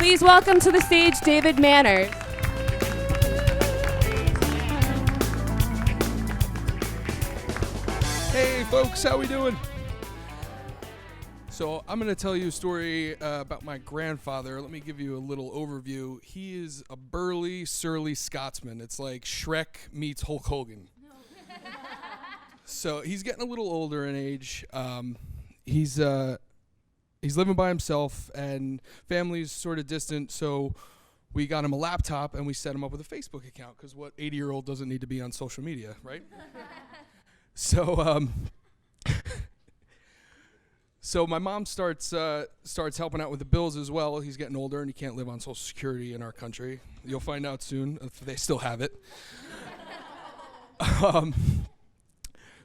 Please welcome to the stage David Mannherz. Hey folks, how we doing? So I'm going to tell you a story about my grandfather. Let me give you a little overview. He is a burly, surly Scotsman. It's like Shrek meets Hulk Hogan. So he's getting a little older in age. He's living by himself, and family's sort of distant, so we got him a laptop, and we set him up with a Facebook account, because what 80-year-old doesn't need to be on social media, right? So my mom starts helping out with the bills as well. He's getting older, and he can't live on Social Security in our country. You'll find out soon if they still have it.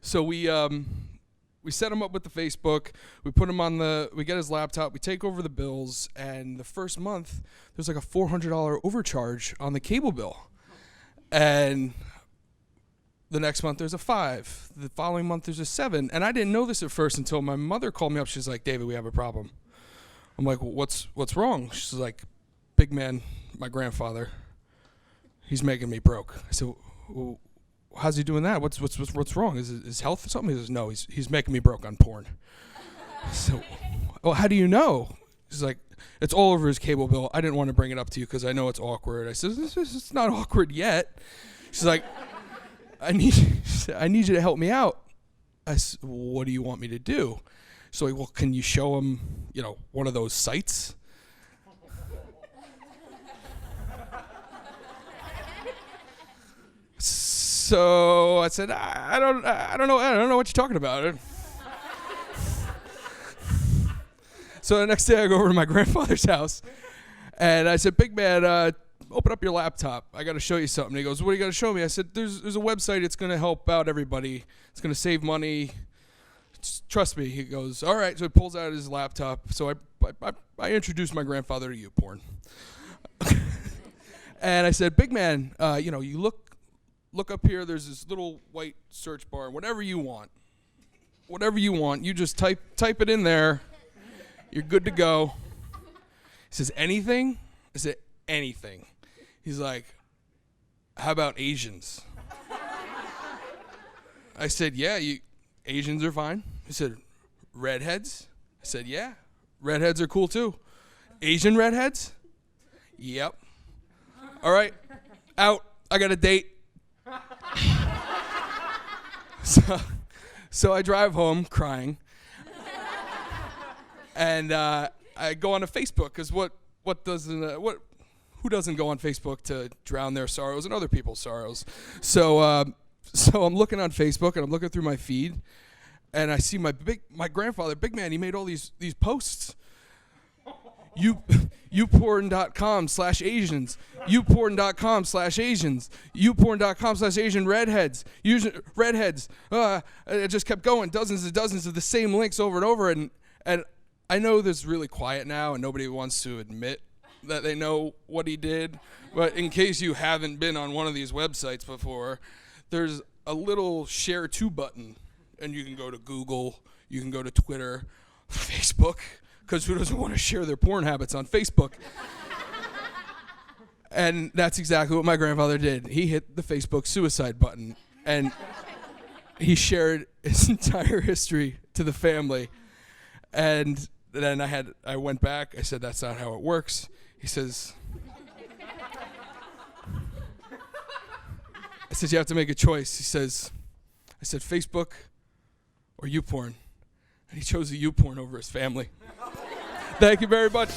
So we set him up with the Facebook. We put him on we get his laptop. We take over the bills, and the first month there's like a $400 overcharge on the cable bill, and the next month there's a $5. The following month there's a $7. And I didn't know this at first until my mother called me up. She's like, "David, we have a problem." I'm like, well, what's wrong? She's like, "Big man, my grandfather, he's making me broke." I said, well, how's he doing that? What's wrong? Is his health or something? He says, "No, he's making me broke on porn." So, well, how do you know? She's like, "It's all over his cable bill. I didn't want to bring it up to you because I know it's awkward." I said, "It's not awkward yet." She's like, I need you to help me out." I said, "What do you want me to do?" So, well, can you show him, one of those sites? So I said, I don't know what you're talking about. So the next day I go over to my grandfather's house, and I said, "Big man, open up your laptop. I got to show you something." He goes, "What are you going to show me?" I said, there's a website. It's going to help out everybody. It's going to save money. Just trust me." He goes, "All right." So he pulls out his laptop. So I introduced my grandfather to YouPorn. And I said, "Big man, you look up here. There's this little white search bar. Whatever you want. You just type it in there. You're good to go." He says, "Anything?" I said, "Anything." He's like, "How about Asians?" I said, "Yeah, Asians are fine." He said, "Redheads?" I said, "Yeah, redheads are cool too." "Asian redheads?" "Yep." "All right, out. I got a date." So I drive home crying, and I go on to Facebook, because who doesn't go on Facebook to drown their sorrows and other people's sorrows? So I'm looking on Facebook, and I'm looking through my feed, and I see my grandfather, Big Man. He made all these posts. YouPorn.com/Asians. YouPorn.com/Asians. YouPorn.com/Asian redheads. Redheads. It just kept going. Dozens and dozens of the same links over and over. And I know this is really quiet now, and nobody wants to admit that they know what he did. But in case you haven't been on one of these websites before, there's a little share to button. And you can go to Google. You can go to Twitter, Facebook. Because who doesn't want to share their porn habits on Facebook? And that's exactly what my grandfather did. He hit the Facebook suicide button, and he shared his entire history to the family. And then I went back. I said, "That's not how it works." He says, I said, "You have to make a choice." I said, "Facebook or YouPorn?" And he chose the YouPorn over his family. Thank you very much.